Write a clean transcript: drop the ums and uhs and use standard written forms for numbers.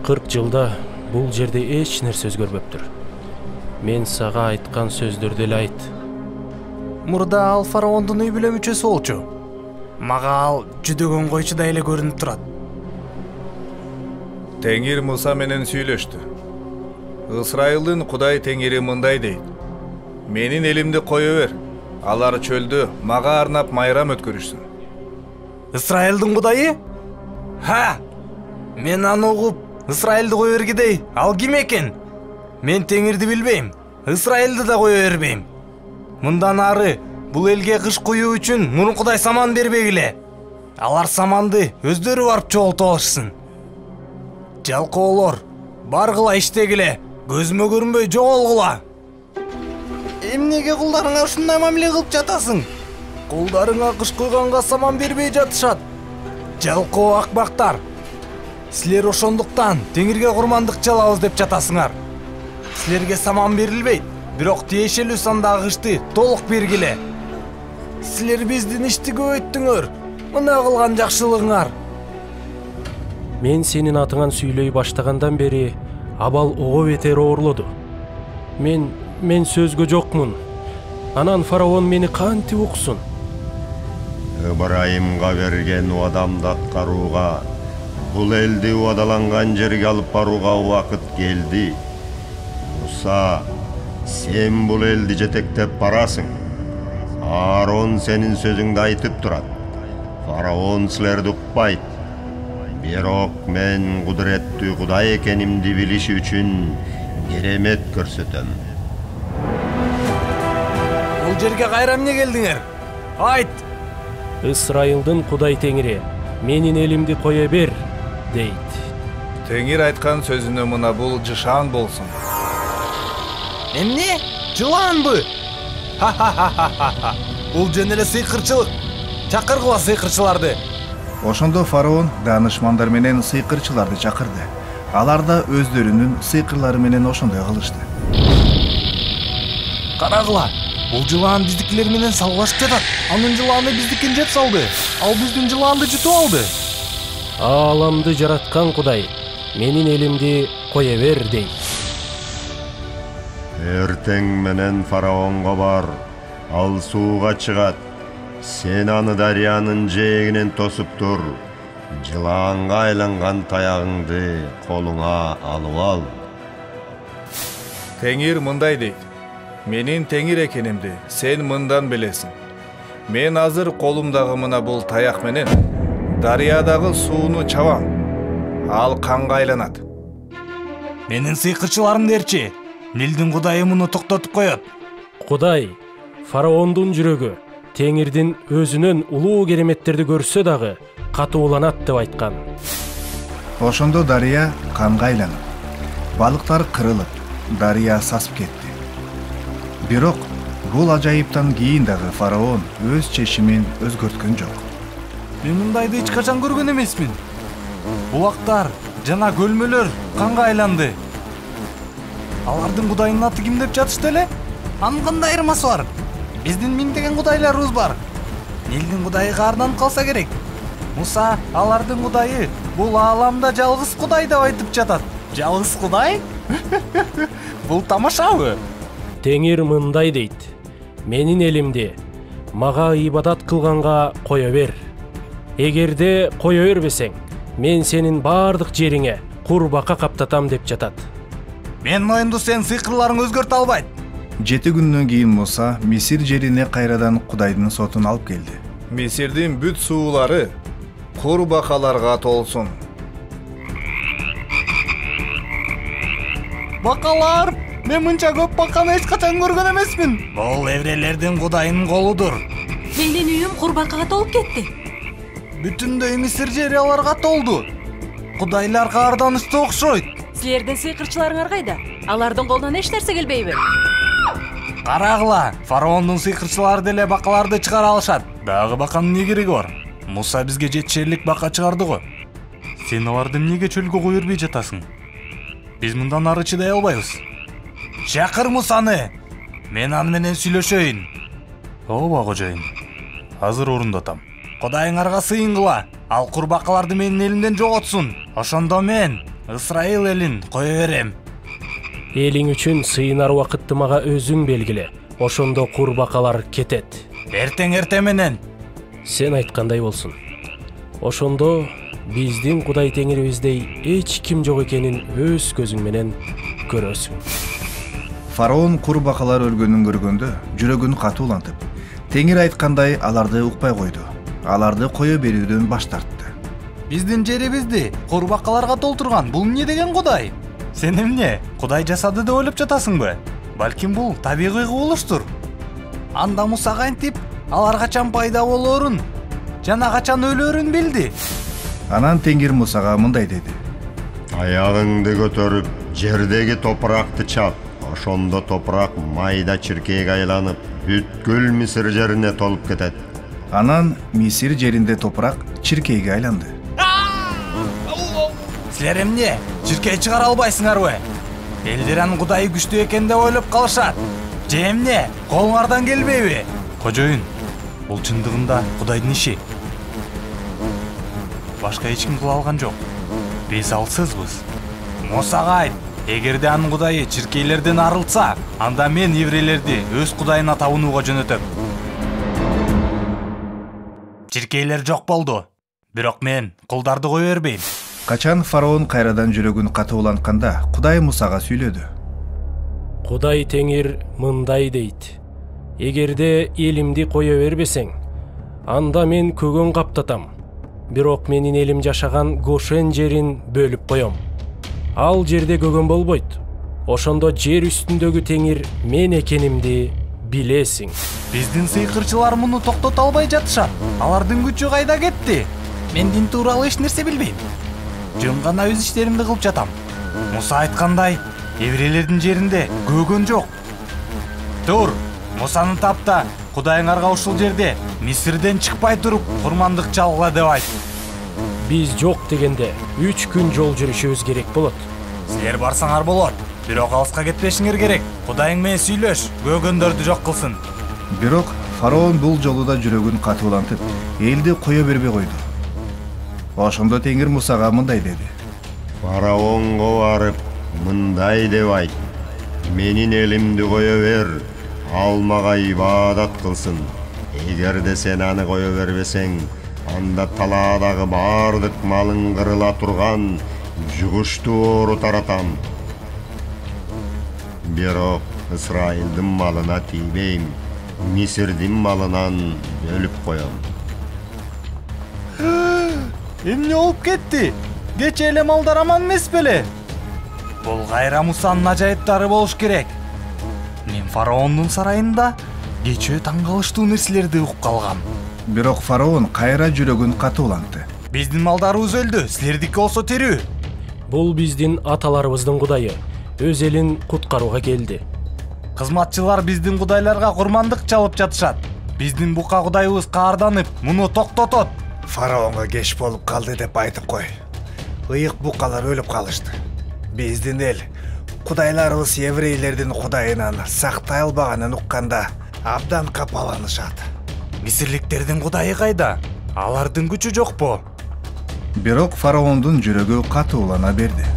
40 жылда бул жерде эч нерсе өзгөрбөптүр. Мен сага айткан сөздөрдү эле айт. Мурда ал фараондун үй бүлө мүчөсү болчу. Мага ал жүдөгөн койчудай эле көрүнүп турат. Теңир Муса менен сүйлөштү. Ысрайылдын Кудай Теңири мындай дейт: менин элимди кое бер. Алар чөлдө мага арнап майрам өткөрүшсүн. Ысрайылдын Кудайы? Ха! Мен аны угуп, Ысрайылды кое бергидей, ал ким экен? Мен Теңирди билбейм, Ысрайылды да кое бербейм. Мындан ары бул элге кыш куюу үчүн мурункудай саман бербегиле. Алар саманды өздөрү барып чогултуп алышсын. Жалкоолор, баргыла иштегиле, көзүмө көрүнбөй жоголгула. Эмнеге кулдарыңа ушундай мамиле кылып жатасың? Кулдарыңа кыш куйганга саман бербей жатышат. Жалкоо акбактар. Силер ошондуктан Теңирге курмандык жалабыз деп жатасыңар. Силерге саман берилбейт, бирок тиешелүү сандагы кышты толук бергиле. Силер биздин ишти көбөйттүңөр. Мына кылган жакшылыгыңар. Мен сенин атыңан сүйлөй баштагандан бери абал ого бетер оорлоду. Мен сөзгө жокмун. Анан фараон мени кантип уксун? Ыбрайымга берген убадамды аткарууга, бул элди убадаланган жерге алып барууга убакыт келди. Муса, сен бул элди жетектеп барасың. Аарон сенин сөзүңдү айтып турат. Фараон силерди укпайт. Бирок мен кудуреттүү Кудай экенимди билиши үчүн керемет көрсөтөм. Бул жерге кайра эмне келдиңер? Айт! Ысрайылдын Кудай Теңири менин элимди кое бер дейт. Теңир айткан сөзүнө мына бул жышаан болсун. Эмне? Жылаанбы? Ха-ха-ха-ха-ха. Бул жөн эле сыйкырчылык. Чакыргыла сыйкырчыларды. Ошондо фараон даанышмандар менен сыйкырчыларды чакырды. Алар да өздөрүнүн сыйкырлары менен ошондой кылышты. Карагыла, бул жылаан биздикилер менен салгылашып жатат. Анын жылааны биздикин жеп салды. Ал биздин жылаанды жутуп алды. Ааламды жараткан Кудай менин элимди кое бер дейт. Эртең менен фараонго бар, ал сууга чыгат. Сен аны дарыянын жээгинен тосуп тур. Жылаанга айланган таягыңды колуңа алып ал. Теңир мындай дейт: менин Теңир экенимди сен мындан билесиң. Мен азыр колумдагы мына бул таяк менен дарыядагы сууну чабам. Ал канга айланат. Менин сыйкырчыларым дерчи. Нилдин Кудайы муну токтотуп коет. Кудай фараондун жүрөгү Теңирдин өзүнөн улуу кереметтерди көрсө дагы катууланат деп айткан. Ошондо дарыя канга айланып, балыктар кырылып, дарыя сасып кетти. Бирок бул ажайыптан кийин дагы фараон өз чечимин өзгөрткөн жок. Мен мындайды эч качан көргөн эмесмин. Булактар жана көлмөлөр канга айланды. Алардын Кудайынын аты ким деп жатышты эле? Анын кандай айырмасы бар? Биздин миңдеген Кудайларыбыз бар. Нилдин Кудайы каарданып калса керек. Муса алардын Кудайы бул ааламда жалгыз Кудай деп айтып жатат. Жалгыз Кудай? Бул тамашабы? Теңир мындай дейт: менин элимди мага ибадат кылганга кое бер. Эгерде кое бербесең, мен сенин бардык жериңе курбакка каптатам деп жатат. Менин оюмду сен сыйкырларың өзгөртө албайт. 7 күндөн кийин Муса Мисир жерине кайрадан Кудайдын сотун алып келди. Мисирдин бүт суулары курбакаларга толсун. Бакалар, мен мынча көп баканы эч качан көргөн эмесмин. Бул эврелердин Кудайынын колудур. Менин үйүм курбакага толуп кетти. Бүтүндөй Мисир жери аларга толду. Кудайлар каарданышты окшойт. Силердин сыйкырчыларыңар кайда? Алардын колунан эч нерсе келбейби? Карагыла, фараондун сыйкырчылары деле бакаларды чыгара алышат. Дагы баканын эмне кереги бар? Муса бизге жетишерлик бака чыгарды го. Сен аларды эмнеге чөлгө кое бербей жатасың? Биз мындан ары чыдай албайбыз. Чакыр Мусаны. Мен аны менен сүйлөшөйүн. Ооба кожоюн. Азыр орундатам. Кудайыңарга сыйынгыла. Ал курбакаларды менин элимден жоготсун. Ошондо мен Ысрайыл элин кое берем. Элиң үчүн сыйынар убакытты мага өзүң белгиле. Ошондо курбакалар кетет. Эртең менен. Сен айткандай болсун. Ошондо биздин Кудай теңирибиздей эч ким жок экенин өз көзүң менен көрөсүң. Фараон курбакалар өлгөнүн көргөндө жүрөгүн катуулантып, Теңир айткандай аларды укпай койду. Аларды кое берүүдөн баш тартты. Биздин жерибизди курбакаларга толтурган бул эмне деген Кудай? Сен эмне Кудай жасады деп ойлоп жатасыңбы? Балким бул табигый кубулуштур. Анда Муса кантип алар качан пайда болоорун жана качан өлөөрүн билди. Анан Теңир Мусага мындай деди: Аягыңды көтөрүп, жердеги топуракты чап. Ошондо топурак майда чиркейге айланып, бүткүл Мисир жерине толуп кетет. Анан Мисир жеринде топурак чиркейге айланды. Силер эмне чиркей чыгара албайсыңарбы? Элдер анын Кудайы күчтүү экен деп ойлоп калышат. Же эмне колуңардан келбейби? Кожоюн, бул чындыгында Кудайдын иши. Башка эч ким кыла алган жок. Биз алсызбыз. Мусага айт, эгерде анын Кудайы чиркейлерден арылса, анда мен еврейлерди өз Кудайына табынууга жөнөтөм. Чиркейлер жок болду, бирок мен кулдарды кое бербейм. Качан фараон кайрадан жүрөгүн катуулантканда Кудай Мусага сүйлөдү. Кудай Теңир мындай дейт: эгерде элимди кое бербесең, анда мен көгөн каптатам. Бирок менин элим жашаган Гошен жерин бөлүп коем. Ал жерде көгөн болбойт. Ошондо жер үстүндөгү Теңир мен экенимди билесиң. Биздин сыйкырчылар муну токтото албай жатышат. Алардын күчү кайда кетти? Мен дин тууралуу эч нерсе билбейм. Жөн гана өз иштеримди кылып жатам. Муса айткандай, еврейлердин жеринде көгөн жок. Тур, Мусаны тап да Кудайыңарга ушул жерде Мисирден чыкпай туруп курмандык чалгыла деп айт. Биз жок дегенде 3 күн жол жүрүшүбүз керек болот. Силер барсаңар болот, бирок алыска кетпешиңер керек. Кудайың менен сүйлөш, көгөндөрдү жок кылсын. Бирок фараон бул жолу да жүрөгүн катуулантып, элди кое бербей койду. Ошондо Теңир Мусага мындай деди: Фараонго барып, мындай деп айт: менин элимди кое бер, ал мага ибадат кылсын. Эгерде сен аны кое бербесең, анда талаадагы баардык малың кырыла турган жугуштуу оору таратам. Бирок Ысрайылдын малына тийбейм, Мисирдин малынан бөлүп коем. Эмне болуп кетти? Кече эле малдар аман эмес беле? Бул кайра Мусанын ажайыптары болуш керек. Мен фараондун сарайында кечээ таң калыштуу нерселерди угуп калгам. Бирок фараон кайра жүрөгүн катуулантты. Биздин малдарыбыз өлдү, силердики болсо тирүү. Бул биздин аталарыбыздын Кудайы, өз элин куткарууга келди. Кызматчылар биздин кудайларга курмандык чалып жатышат. Биздин бука кудайыбыз каарданып, муну токтотот. Фараонго кеч болуп калды деп айтып кой. Ыйык букалар өлүп калышты. Биздин эл кудайларыбыз еврейлердин кудайынан сактай албаганын укканда абдан капаланышат. Мисирликтердин кудайы кайда? Алардын күчү жокпу? Бирок фараондун жүрөгү катуулана берди.